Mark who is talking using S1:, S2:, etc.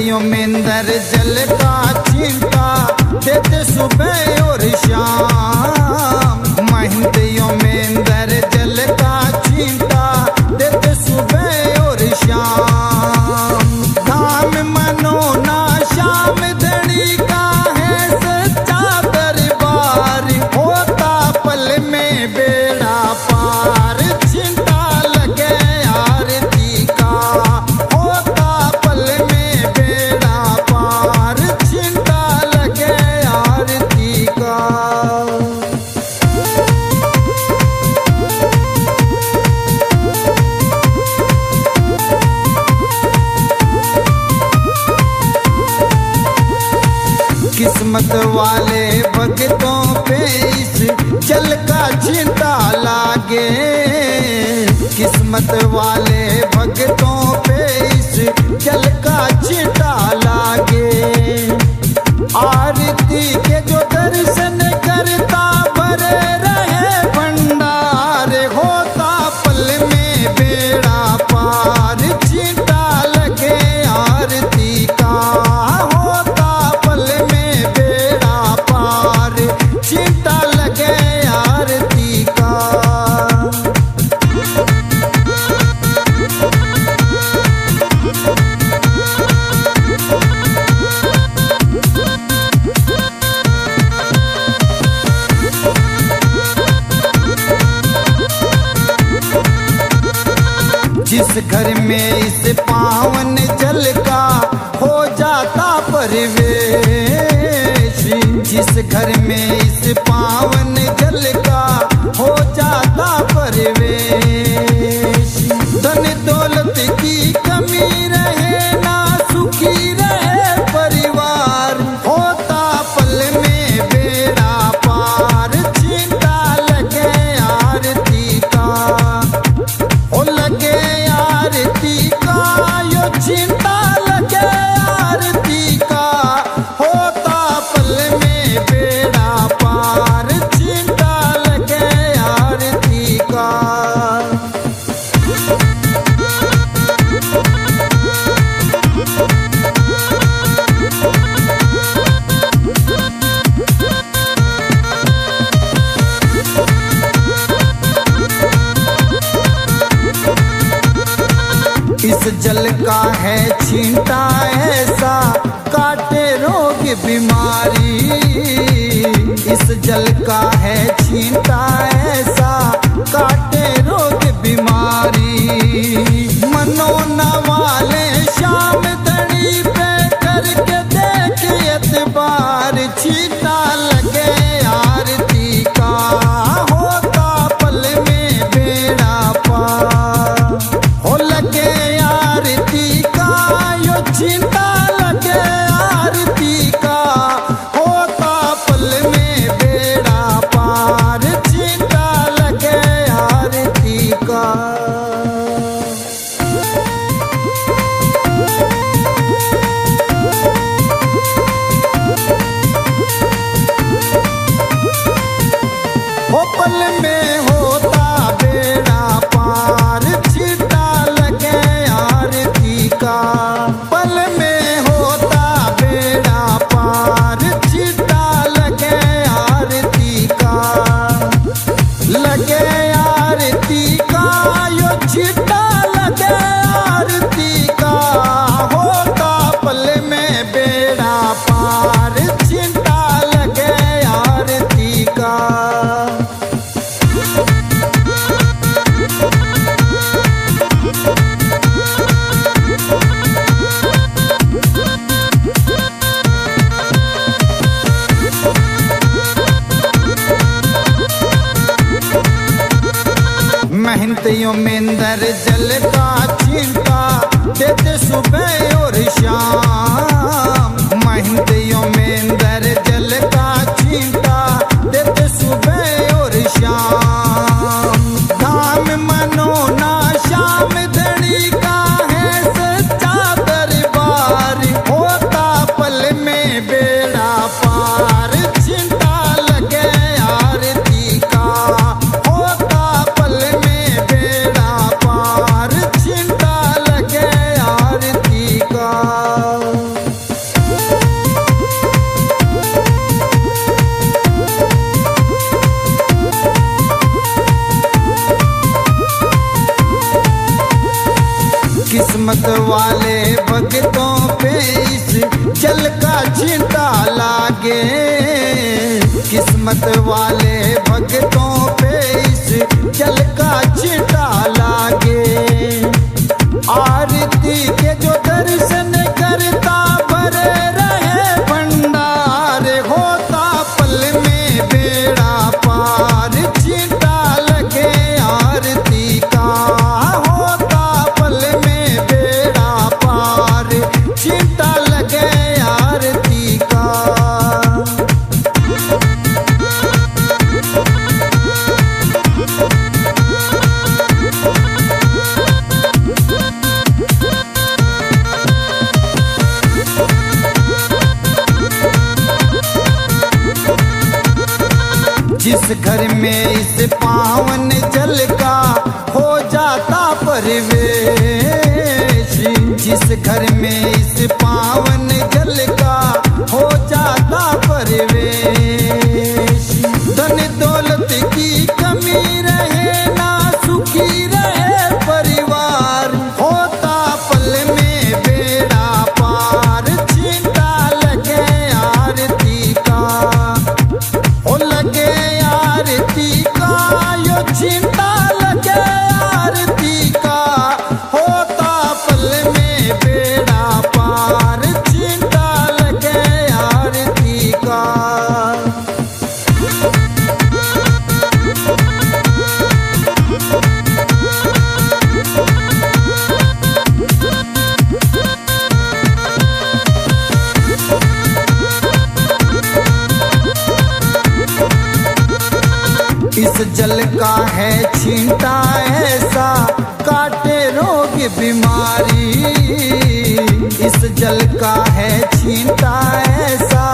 S1: महंतियों में अंदर जल का चिंता देते सुबह और शाम। महंतियों में अंदर जल का चिंता देते सुबह और शाम। धाम मनो ना श्याम धनी का है सच्चा दरबार, होता पल में बेड़ा पार। चिंता लगे आरती का, होता पल में बेड़ा पार। चिंता लगे आरती का। किस्मत वाले भक्तों पे इस जल का चिंता लागे। किस्मत वाले भक्तों पे इस जल का चिंता लागे। आरती के जो दर्शन करता भरे रहे भंडार, होता पल में बेड़ा पार। चिंता लगे आरती का, होता पल में बेड़ा पार। चिंता लगे आरती का। जिस घर में इस पावन जल का हो जाता परिवेश, जिस घर में इस पावन जल का हो जाता परिवेश। धन दौलत की कमी रहे ना सुखी रहे परिवार, होता पल में बेड़ा पार। चिंता लगे आरती का, ओ लगे आरती का। यो चिंता लगे आरती का, होता पल में बेड़ा पार। चिंता लगे आरती का। इस जल का है छींटा ऐसा काटे रोग बीमारी। इस जल का है छींटा ऐसा काटे रोग बीमारी। मनो न वाले श्याम धनी पे करके देख एतबार। छींटा लगे आरती का, होता पल में बेड़ा पार। हो लगे आरती का, यो चिंता लगे आरती का। होता पल में बेड़ा पार। चिंता लगे आरती का। हो पल में होता बेड़ा पार। चिंता लगे आरती का, पल में होता बेड़ा पार। चिंता लगे आरती का, लगे आरती का। यो चिंता लगे आरती का, होता पल में बेड़ा पार। चिंता लगे आरती का। महंतियों में अंदर जल का चिंता देते सुबह और शाम। महंतियों में अंदर जल का चिंता देते सुबह और शाम। धाम मनो ना श्याम धनी का है सच्चा दरबार, होता पल में बेड़ा पार। चिंता लगे आरती का, होता पल में बेड़ा पार। चिंता लगे आरती का। पे इस जल का छींटा लागे। किस्मत वाले भक्तों पे इस जल का छींटा लागे। आरती के जो दर्शन करता भरे रहे भंडार, होता पल में बेड़ा पार। छींटा लगे आरती का, होता पल में बेड़ा पार। छींटा लगे आरती का। जिस घर में इस पावन जल का हो जाता परिवेश, जिस घर में इस पावन जल का हो जाता परिवेश। धन दौलत की कमी रहे ना सुखी रहे परिवार, होता पल में बेड़ा पार। छींटा लगे आरती का, ओ लगे आरती का, यो छींटा लगे आरती का। होता पल में बेड़ा पार। छींटा लगे आरती का। इस जल का है छींटा ऐसा, काटे रोग बीमारी। इस जल का है छींटा ऐसा,